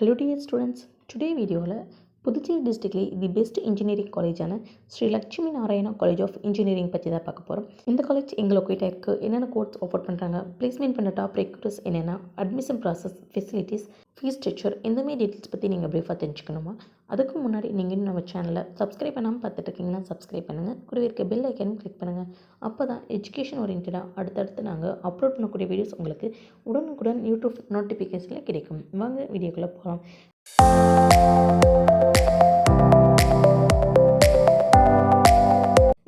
Hello dear students, today video Puducherry டிஸ்ட்ரிக்ட்லி the best engineering காலேஜான Sri Lakshmi Narayana college of engineering பற்றி தான் பார்க்க போகிறோம். இந்த காலேஜ் எங்கே லொக்கேட் ஆயிருக்கு, என்னென்ன கோர்ஸ் ஆஃபர் பண்ணுறாங்க, பிளேஸ்மெண்ட் பண்ண டாப் ரெக்ரூட்டர்ஸ் என்னென்ன, admission process, facilities, fees structure, இந்த மாதிரி டீட்டெயில்ஸ் பற்றி நீங்கள் ப்ரீஃபாக தெரிஞ்சுக்கணுமா? அதுக்கு முன்னாடி நீங்கள் இன்னும் நம்ம சேனலை சப்ஸ்கிரைப் பண்ணாமல் பார்த்துட்டு இருக்கீங்கன்னா சப்ஸ்கிரைப் பண்ணுங்கள், கூடவே இருக்க பெல் ஐக்கனும் கிளிக் பண்ணுங்கள். அப்போ தான் எஜுகேஷன் ஓரியன்டாக அடுத்தடுத்து நாங்கள் அப்லோட் பண்ணக்கூடிய வீடியோஸ் உங்களுக்கு உடனுக்குடன் யூடியூப் நோட்டிஃபிகேஷனில் கிடைக்கும். வாங்க வீடியோக்குள்ளே போகலாம்.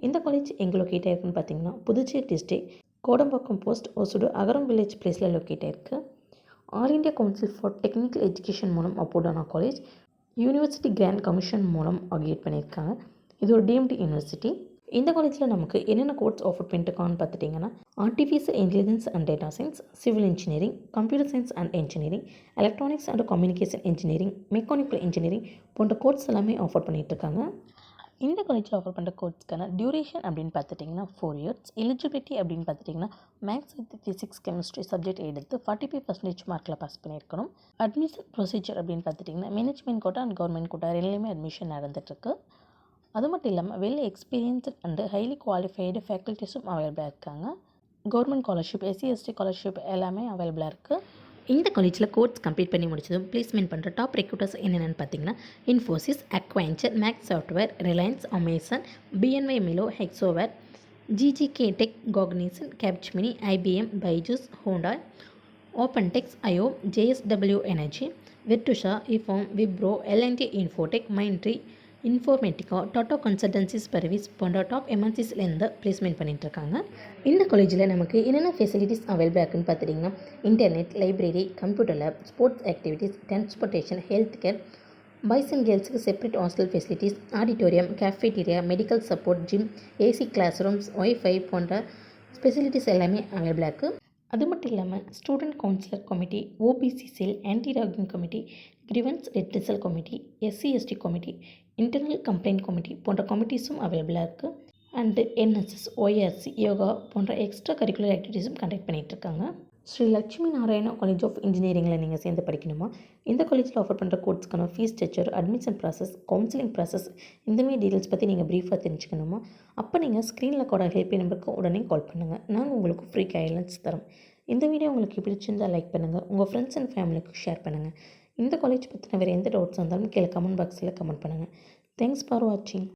இந்த காலேஜ் எங்கே லொக்கேட் ஆயிருக்குன்னு பார்த்தீங்கன்னா புதுச்சேரி டிஸ்ட்ரிக்ட் கோடம்பாக்கம் போஸ்ட் ஒசுடு அகரம் வில்லேஜ் பிளேஸில் லொக்கேட் ஆயிருக்கு. All India council for technical education மூலம் அப்போர்டான காலேஜ், யூனிவர்சிட்டி கிராண்ட் கமிஷன் மூலம் அக்ரிகேட் பண்ணியிருக்காங்க. இது ஒரு டீம்டு யூனிவர்சிட்டி. இந்த காலேஜில் நமக்கு என்னென்ன கோர்ஸ் ஆஃபர் பண்ணிட்டுருக்கான்னு பார்த்துட்டிங்கன்னா artificial intelligence and data science, civil engineering, computer science and engineering, electronics and communication engineering, mechanical engineering போன்ற கோர்ஸ் எல்லாமே ஆஃபர் பண்ணிகிட்ருக்காங்க. இந்த காலேஜில் ஆஃபர் பண்ணுற கோர்ஸ்க்கான டியூரேஷன் அப்படின்னு பார்த்துட்டிங்கன்னா 4 years. எலிஜிபிலிட்டி அப்படின்னு பார்த்துட்டிங்கன்னா maths with physics chemistry subject எடுத்து 45% மார்க்கில் பாஸ் பண்ணியிருக்கணும். அட்மிஷன் ப்ரொசீஜர் அப்படின்னு பார்த்துட்டிங்கன்னா management quota and government quota ரெண்டுலேயுமே அட்மிஷன் நடந்துகிட்ருக்கு. அது மட்டும் இல்லாமல் well experienced and highly qualified ஃபேக்கல்ட்டிஸும் அவைலபிளாக இருக்காங்க. Government scholarship, SC ST scholarship எல்லாமே அவைலபிளாக இருக்குது. இந்த காலேஜில் கோர்ஸ் கம்ப்ளீட் பண்ணி முடிச்சதும் பிளேஸ்மெண்ட் பண்ணுற டாப் ரெக்ரூட்டர்ஸ் என்னென்னு பார்த்தீங்கன்னா Infosys, Accenture, Max software, Reliance, Amazon, BNY Mellon, Hexaware, GGK tech, Cognizant, Capgemini, IBM, Byju's, Honda, OpenText, IO, JSW energy, Virtusa, இஃபார்ம், Wipro, LNT Infotech, Mindtree, Informatica, Tata consultancy service போன்ற டாப் MNCஸ்லேருந்து பிளேஸ்மெண்ட் பண்ணிகிட்ருக்காங்க. இந்த காலேஜில் நமக்கு என்னென்ன ஃபெசிலிட்டிஸ் அவைலபிளாக இருக்குன்னு பார்த்துட்டிங்கன்னா internet, library, computer lab, sports activities, transportation, health care, boys and கேர்ள்ஸுக்கு separate hostel facilities, auditorium, cafeteria, medical support, gym, AC class rooms, wifi போன்ற ஃபெசிலிட்டிஸ் எல்லாமே அவைலபிளாக இருக்குது. அது மட்டும் இல்லாமல் student counsellor committee, OBC cell, anti ragging committee, grievance redressal committee, SC ST committee, internal complaint committee போன்ற கமிட்டிஸும் அவைலபிளாக இருக்குது. அண்டு NSS, ORC, யோகா போன்ற எக்ஸ்ட்ரா கரிக்குலர் ஆக்டிவிட்டீஸும் கண்டக்ட் பண்ணிகிட்ருக்காங்க. ஸ்ரீ லட்சுமி நாராயணா காலேஜ் ஆஃப் இன்ஜினியரிங்கில் நீங்கள் சேர்ந்து படிக்கணுமா? இந்த காலேஜில் ஆஃபர் பண்ணுற கோர்ஸ்க்கான fees structure, admission process, counselling process, இந்தமாதிரி டீட்டெயில்ஸ் பற்றி நீங்கள் ப்ரீஃபாக தெரிஞ்சுக்கணுமா? அப்போ நீங்கள் ஸ்க்ரீனில் கூட ஹெல்ப் நம்பருக்கு உடனே கால் பண்ணுங்கள். நாங்கள் உங்களுக்கு ஃப்ரீ கைட்லைன்ஸ் தரோம். இந்த வீடியோ உங்களுக்கு பிடிச்சிருந்தால் லைக் பண்ணுங்கள், உங்கள் ஃப்ரெண்ட்ஸ் அண்ட் ஃபேமிலிக்கு ஷேர் பண்ணுங்கள். இந்த காலேஜ் பற்றின வேறு எந்த டவுட்ஸ் இருந்தாலும் கீழே கமெண்ட் பாக்ஸில் கமெண்ட் பண்ணுங்கள். தேங்க்ஸ் ஃபார் வாட்சிங்.